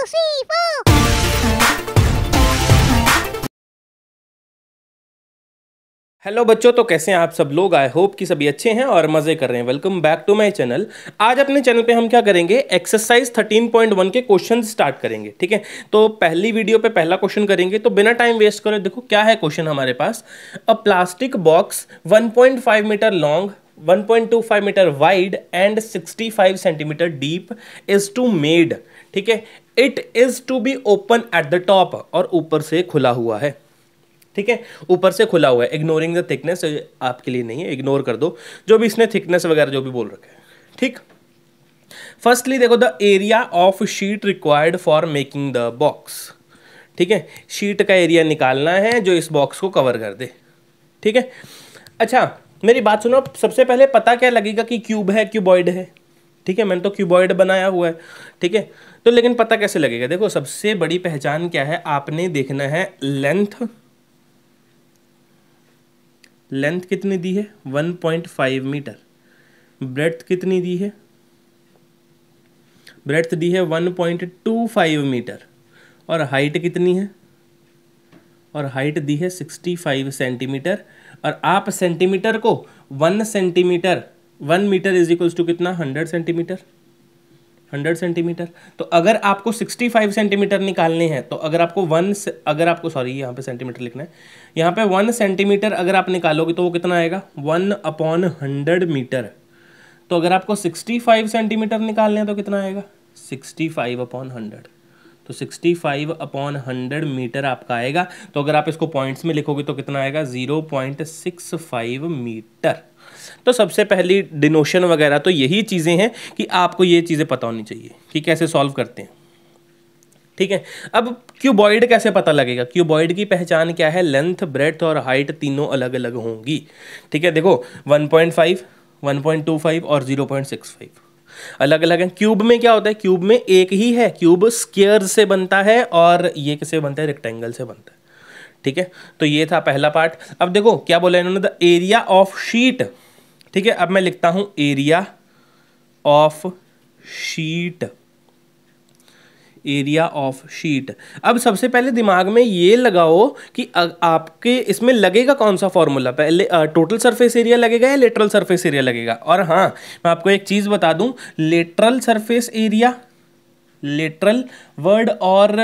3, 4। Hello बच्चों, तो कैसे हैं आप सब लोग। आई होप कि सभी अच्छे हैं और मज़े कर रहे हैं। Welcome back to my channel. आज अपने चैनल पे हम क्या करेंगे, एक्सरसाइज 13.1 के क्वेश्चन स्टार्ट करेंगे। ठीक है, तो पहली वीडियो पे पहला क्वेश्चन करेंगे, तो बिना टाइम वेस्ट करे देखो क्या है क्वेश्चन हमारे पास। A plastic box 1.5 metre long, 1.25 metre wide and 65 centimetre deep is to made. ठीक है, it is to be open at the top, और ऊपर से खुला हुआ है। ठीक है, ऊपर से खुला हुआ है। इग्नोरिंग द थिकनेस, आपके लिए नहीं है, इग्नोर कर दो जो भी इसने थिकनेस वगैरह जो भी बोल रखे हैं। ठीक, फर्स्टली देखो, the area of sheet required for making the box. ठीक है, शीट का एरिया निकालना है जो इस बॉक्स को कवर कर दे। ठीक है, अच्छा मेरी बात सुनो, सबसे पहले पता क्या लगेगा कि क्यूब है क्यूबॉइड है। ठीक है, मैंने तो क्यूबॉइड बनाया हुआ है। ठीक है, तो लेकिन पता कैसे लगेगा, देखो सबसे बड़ी पहचान क्या है, आपने देखना है लेंथ। लेंथ कितनी दी है, 1.5 मीटर। ब्रेड्थ कितनी दी है, ब्रेड्थ दी है 1.25 मीटर। और हाइट कितनी है, और हाइट दी है 65 सेंटीमीटर। और आप सेंटीमीटर को 1 centimetre, 1 metre is equals to कितना, 100 सेंटीमीटर। 100 सेंटीमीटर। तो अगर आपको 65 सेंटीमीटर निकालने हैं, तो अगर आपको अगर आपको सॉरी यहाँ पे सेंटीमीटर लिखना है, यहाँ पे 1 सेंटीमीटर अगर आप निकालोगे तो वो कितना आएगा, 1/100 मीटर। तो अगर आपको 65 सेंटीमीटर निकालने हैं तो कितना आएगा, 65/100। तो 65/100 मीटर आपका आएगा। तो अगर आप इसको पॉइंट्स में लिखोगे तो कितना आएगा, 0.65 मीटर। तो सबसे पहली डिनोशन वगैरह तो यही चीज़ें हैं कि आपको ये चीज़ें पता होनी चाहिए कि कैसे सॉल्व करते हैं। ठीक है, अब क्यूबॉइड कैसे पता लगेगा। क्यूबॉइड की पहचान क्या है, लेंथ, ब्रेड्थ और हाइट तीनों अलग अलग होंगी। ठीक है, देखो 1.5, 1.25 और 0.65 अलग अलग हैं। क्यूब में क्या होता है, क्यूब में एक ही है, क्यूब स्क्वायर से बनता है, और ये किससे बनता है, रेक्टेंगल से बनता है। ठीक है, तो ये था पहला पार्ट। अब देखो क्या बोला इन्होंने, द एरिया ऑफ शीट। ठीक है, अब मैं लिखता हूं area of sheet, area of sheet. अब सबसे पहले दिमाग में ये लगाओ कि आपके इसमें लगेगा कौन सा फॉर्मूला, पहले टोटल सरफेस एरिया लगेगा या लेटरल सरफेस एरिया लगेगा। और हाँ, मैं आपको एक चीज़ बता दूं, lateral surface area, lateral word और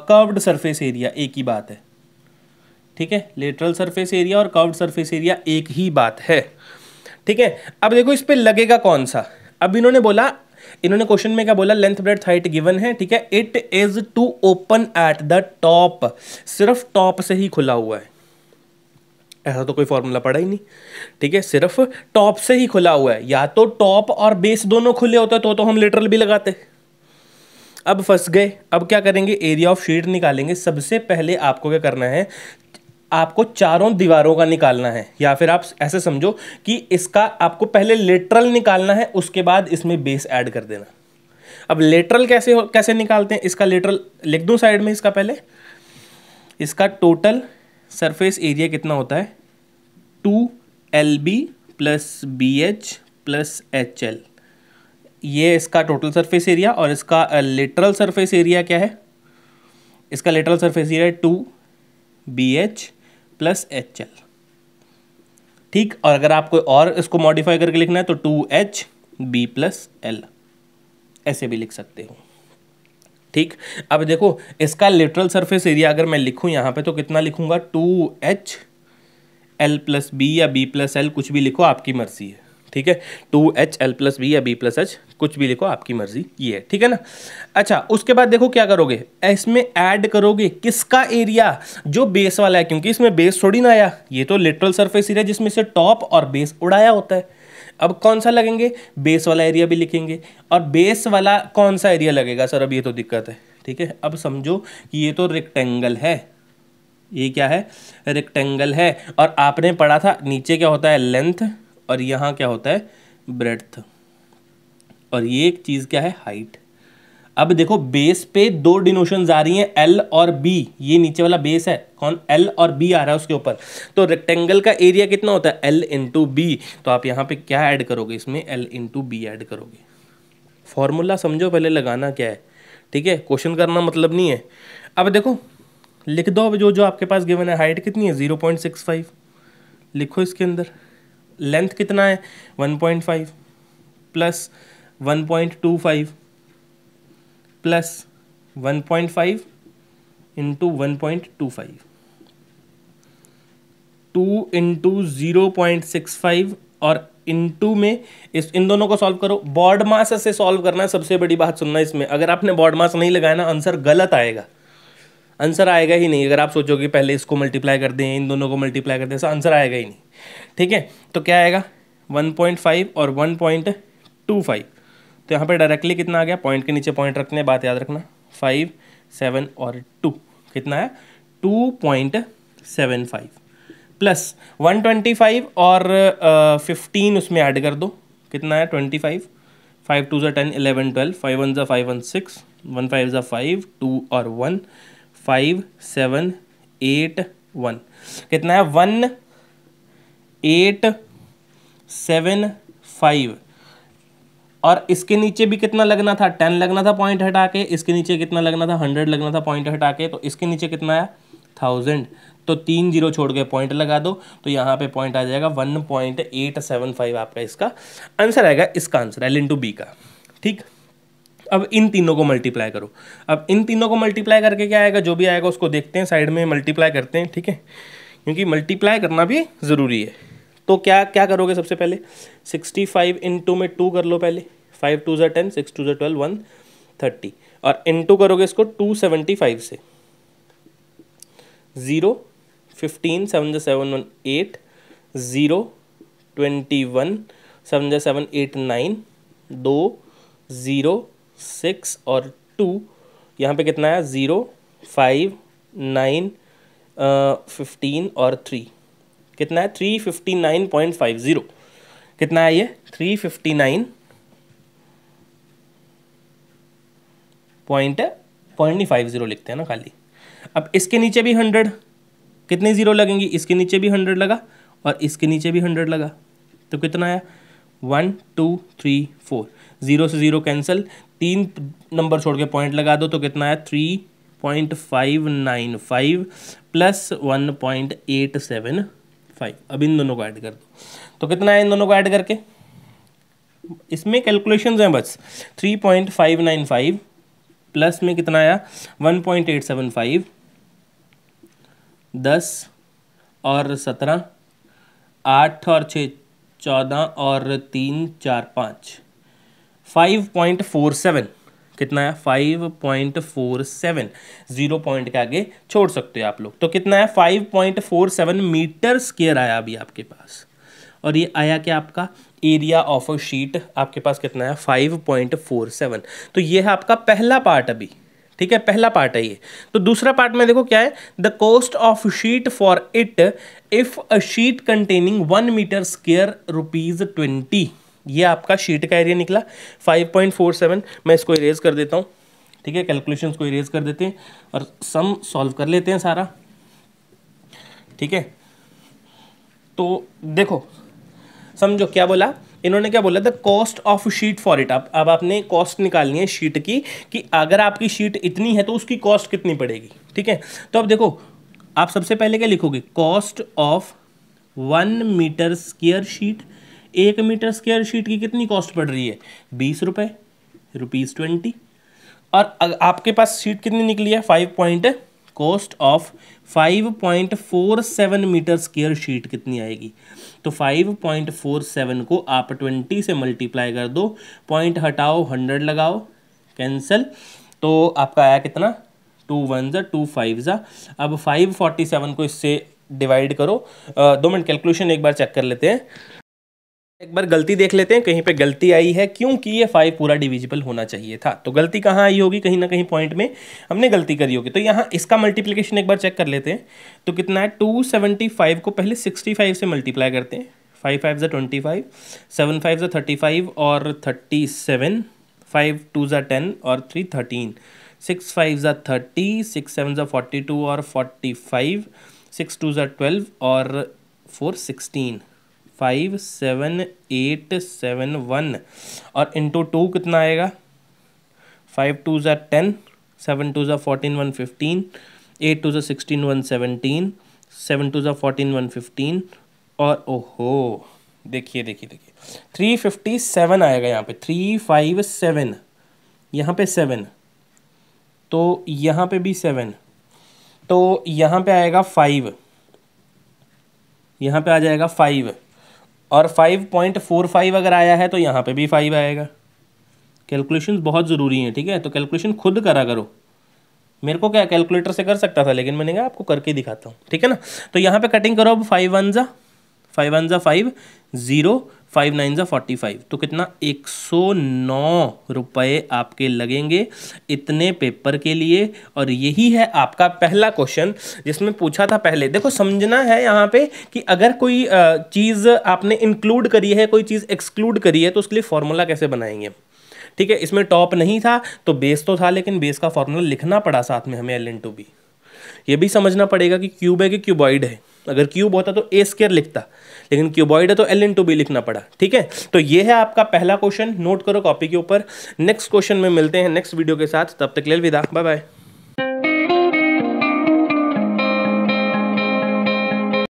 कर्व्ड सरफेस एरिया एक ही बात है। ठीक है, लेटरल सरफेस एरिया और कर्व्ड सरफेस एरिया एक ही बात है। ठीक है, अब देखो इस पे लगेगा कौन सा। अब इन्होंने क्वेश्चन में क्या बोला, लेंथ ब्रेड्थ हाइट गिवन है। ठीक है, it is to open at the top, सिर्फ टॉप से ही खुला हुआ है, ऐसा तो कोई फॉर्मूला पड़ा ही नहीं। ठीक है, सिर्फ टॉप से ही खुला हुआ है। या तो टॉप और बेस दोनों खुले होते तो हम लिटरल भी लगाते। अब फंस गए। अब क्या करेंगे, एरिया ऑफ शीट निकालेंगे। सबसे पहले आपको क्या करना है, आपको चारों दीवारों का निकालना है, या फिर आप ऐसे समझो कि इसका आपको पहले लेटरल निकालना है, उसके बाद इसमें बेस ऐड कर देना। अब लेटरल कैसे निकालते हैं, इसका लेटरल लिख दूं साइड में। इसका पहले इसका टोटल सरफेस एरिया कितना होता है, 2LB + BH + HL। ये इसका टोटल सरफेस एरिया, और इसका लेटरल सरफेस एरिया क्या है, इसका lateral surface area 2BH + HL। ठीक, और अगर आपको और इसको मॉडिफाई करके लिखना है तो 2HB + L, ऐसे भी लिख सकते हो। ठीक, अब देखो इसका लेटरल सरफेस एरिया अगर मैं लिखूं यहाँ पे तो कितना लिखूंगा, 2HL + B या B + L, कुछ भी लिखो, आपकी मर्जी है। ठीक है, 2HL + B या B + H, कुछ भी लिखो, आपकी मर्जी ये है। ठीक है ना। अच्छा, उसके बाद देखो क्या करोगे, इसमें ऐड करोगे किसका एरिया, जो बेस वाला है, क्योंकि इसमें बेस थोड़ी ना आया, ये तो लेटरल सरफेस एरिया जिसमें से टॉप और बेस उड़ाया होता है। अब कौन सा लगेंगे, बेस वाला एरिया भी लिखेंगे। और बेस वाला कौन सा एरिया लगेगा सर, अब ये तो दिक्कत है। ठीक है, अब समझो कि ये तो रेक्टेंगल है, ये क्या है, रेक्टेंगल है। और आपने पढ़ा था नीचे क्या होता है, लेंथ, और यहाँ क्या होता है, ब्रेड्थ, और ये एक चीज़ क्या है, हाइट। अब देखो बेस पे दो डिनोशंस आ रही हैं, L और B। ये नीचे वाला बेस है, कौन, L और B आ रहा है उसके ऊपर। तो रेक्टेंगल का एरिया कितना होता है, L × B। तो आप यहाँ पे क्या ऐड करोगे, इसमें L × B ऐड करोगे। फॉर्मूला समझो पहले लगाना क्या है, ठीक है, क्वेश्चन करना मतलब नहीं है। अब देखो लिख दो, अब जो जो आपके पास गिवन है, हाइट कितनी है 0.65 लिखो इसके अंदर, लेंथ कितना है 1.5 प्लस 1.25 प्लस 1.5 इंटू 1.25, 2 इंटू 0.65 और इंटू में इन दोनों को सॉल्व करो। बॉड मास से सॉल्व करना है, सबसे बड़ी बात सुनना इसमें, अगर आपने बॉड मास नहीं लगाया ना आंसर गलत आएगा, आंसर आएगा ही नहीं। अगर आप सोचोगे पहले इसको मल्टीप्लाई कर दें, इन दोनों को मल्टीप्लाई कर दें, ऐसा आंसर आएगा ही नहीं। ठीक है, तो क्या आएगा 1.5 और 1.25, तो यहाँ पे डायरेक्टली कितना आ गया, पॉइंट के नीचे पॉइंट रखने, बात याद रखना, 5, 7 और 2 कितना है 2.75 प्लस 125 और 15 उसमें ऐड कर दो, कितना है 25, 5 2 10 11 12, 5 1 5 1 6, 1 5 5 2 और 1, 5 7 8 1, कितना है 1 8 7 5, और इसके नीचे भी कितना लगना था 10 लगना था पॉइंट हटा के, इसके नीचे कितना लगना था 100 लगना था पॉइंट हटा के, तो इसके नीचे कितना है 1000, तो 3 जीरो छोड़ के पॉइंट लगा दो, तो यहाँ पे पॉइंट आ जाएगा 1.875 आपका इसका आंसर आएगा, इसका आंसर एल इंटू बी का। ठीक, अब इन तीनों को मल्टीप्लाई करो, अब इन तीनों को मल्टीप्लाई करके क्या आएगा, जो भी आएगा उसको देखते हैं, साइड में मल्टीप्लाई करते हैं। ठीक है, क्योंकि मल्टीप्लाई करना भी ज़रूरी है। तो क्या क्या करोगे, सबसे पहले 65 इंटू में 2 कर लो पहले, 5 2 10, 6 2 12, 130, और इंटू करोगे इसको 275 से, 0 15 7 7 1 8, 0 21 7 7 8 9, 2 0 6 और 2, यहाँ पे कितना है 0 5 9 15 और 3, कितना है 359.50, कितना है ये 359.50 लिखते हैं ना खाली। अब इसके नीचे भी 100, कितने जीरो लगेंगी, इसके नीचे भी 100 लगा और इसके नीचे भी 100 लगा, तो कितना है 1 2 3 4, 0 से 0 कैंसिल, 3 नंबर छोड़ के पॉइंट लगा दो, तो कितना है 3.595 प्लस 1.875। अब इन दोनों को ऐड कर दो, तो कितना है इन दोनों को ऐड करके, इसमें कैलकुलेशंस हैं बस, 3.595 प्लस में कितना आया 1.875, 10 और 17, 8 और 6 14 और 3 4 5, 5.47, कितना है 5.47, 0 पॉइंट के आगे छोड़ सकते हो आप लोग, तो कितना है 5.47 मीटर स्क्वायर आया अभी आपके पास। और ये आया क्या आपका एरिया ऑफ अ शीट, आपके पास कितना है 5.47। तो ये है आपका पहला पार्ट अभी, ठीक है, पहला पार्ट है ये। तो दूसरा पार्ट में देखो क्या है, the cost of sheet for it if a sheet containing 1 metre square ₹20। ये आपका शीट का एरिया निकला 5.47। मैं इसको इरेज कर देता हूँ, ठीक है, कैलकुलेशंस को इरेज कर देते हैं और सम सॉल्व कर लेते हैं सारा। ठीक है, तो देखो समझो क्या बोला इन्होंने, क्या बोला, the cost of sheet for it. अब आपने कॉस्ट निकालनी है शीट की, कि अगर आपकी शीट इतनी है तो उसकी कॉस्ट कितनी पड़ेगी। ठीक है, तो अब देखो आप सबसे पहले क्या लिखोगे, cost of 1 metre square sheet. 1 metre square sheet की कितनी कॉस्ट पड़ रही है, 20 रुपये, ₹20। और आपके पास शीट कितनी निकली है, cost of 5.47 metre square sheet कितनी आएगी, तो 5.47 को आप 20 से मल्टीप्लाई कर दो, पॉइंट हटाओ 100 लगाओ, कैंसिल, तो आपका आया कितना 2 1 2 5। अब 547 को इससे डिवाइड करो। 2 मिनट कैलकुलेशन एक बार चेक कर लेते हैं, एक बार गलती देख लेते हैं, कहीं पे गलती आई है, क्योंकि ये 5 पूरा डिविजिबल होना चाहिए था। तो गलती कहाँ आई होगी, कहीं ना कहीं पॉइंट में हमने गलती करी होगी। तो यहाँ इसका मल्टीप्लिकेशन एक बार चेक कर लेते हैं, तो कितना है 275 को पहले 65 से मल्टीप्लाई करते हैं, 5 5 25, 7 5 35 और 37, 5 2 10 और 3 13, 6 5 30, 6 7 42 और 45, 6 2 12 और 4 16, 5 7 8 7 1 और इंटू 2 कितना आएगा 5 2 ज़ा 10, 7 2 ज़ा 14 115, 8 2 ज़ा 16 117, 7 2 ज़ा 14 115 और ओहो देखिए 357 आएगा यहाँ पे, 357, यहाँ पे 7, तो यहाँ पे भी 7, तो यहाँ पे आएगा 5, यहाँ पे आ जाएगा 5 और 5.45 अगर आया है तो यहाँ पे भी 5 आएगा। कैलकुलेशंस बहुत ज़रूरी हैं, ठीक है, तो कैलकुलेशन खुद करा करो। मेरे को क्या कैलकुलेटर से कर सकता था, लेकिन मैंने कहा आपको करके दिखाता हूँ, ठीक है ना। तो यहाँ पे कटिंग करो अब, 5 1 ज़ा 5, 0, 5 9 ज़ा 45, तो कितना 109 रुपये आपके लगेंगे इतने पेपर के लिए। और यही है आपका पहला क्वेश्चन जिसमें पूछा था पहले। देखो समझना है यहाँ पे कि अगर कोई चीज़ आपने इंक्लूड करी है, कोई चीज़ एक्सक्लूड करी है, तो उसके लिए फॉर्मूला कैसे बनाएंगे, ठीक है। इसमें टॉप नहीं था तो बेस तो था, लेकिन बेस का फॉर्मूला लिखना पड़ा साथ में हमें ln/b। ये भी समझना पड़ेगा कि क्यूब है कि क्यूबॉइड है। अगर क्यूब होता तो a² लिखता, लेकिन क्यूबॉइड है तो ln/b लिखना पड़ा, ठीक है। तो ये है आपका पहला क्वेश्चन, नोट करो कॉपी के ऊपर। नेक्स्ट क्वेश्चन में मिलते हैं नेक्स्ट वीडियो के साथ, तब तक के लिए अलविदा, बाय बाय।